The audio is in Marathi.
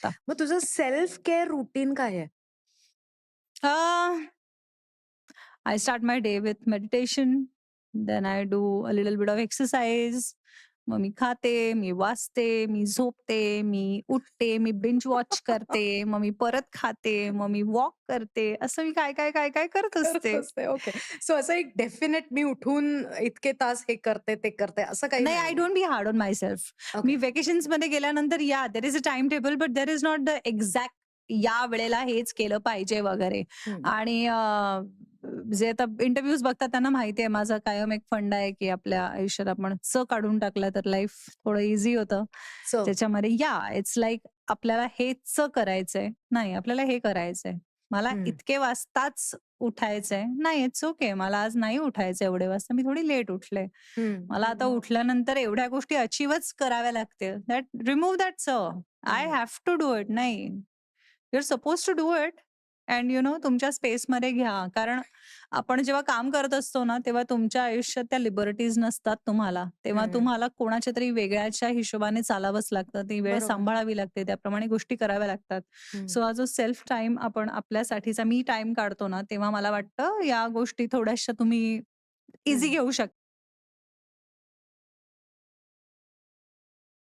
शकता. मग तुझं सेल्फ केअर रुटीन काय आहे? I start my day with meditation. Then I do a little bit of exercise. मग मी खाते, मी वाचते, मी झोपते, मी उठते, मी बिंज वॉच करते, मग मी परत खाते, मग मी वॉक करते. असं मी काय करत करत असते. असते. ओके. सो असं एक डेफिनेट मी उठून इतके तास हे करते, ते करते असं काही नाही, आय नाहीये. Don't be hard on myself. Okay. मी व्हॅकेशन्समध्ये गेल्यानंतर there is a timetable, but there is not the exact या वेळेला हेच केलं पाहिजे वगैरे. हं. आणि जे आता इंटरव्ह्यूज बघतात त्यांना माहिती आहे माझा कायम एक फंडा आहे, की आपल्या आयुष्यात आपण काढून टाकला तर लाईफ थोडं ईझी होतं. सो ज्याच्यामध्ये इट्स लाइक आपल्याला हेच करायचंय. नाही, आपल्याला हे करायचंय. मला हं, इतके वाजताच उठायचंय. नाही, इट्स ओके. मला आज नाही उठायचं एवढे वाजता. मी थोडी लेट उठले. हं, मला आता उठल्यानंतर एवढ्या गोष्टी अचीव्हच कराव्या लागतील. रिमूव्ह दॅट आय हं, हॅव टू डू इट. नाही, you are suppose to do it and तुमच्या स्पेसमध्ये घ्या. कारण आपण जेव्हा काम करत असतो ना, तेव्हा तुमच्या आयुष्यात त्या लिबर्टीज नसतात तुम्हाला. तेव्हा हं. तुम्हाला कोणाच्या तरी वेगळ्याच्या हिशोबाने चालावंच लागतं. ती वेळ बरोबर. सांभाळावी लागते. त्याप्रमाणे गोष्टी कराव्या लागतात. हं, सो हा जो सेल्फ टाईम आपण आपल्यासाठीचा मी टाईम काढतो ना, तेव्हा मला वाटतं या गोष्टी थोड्याशा तुम्ही हं. ईझी घेऊ शकता.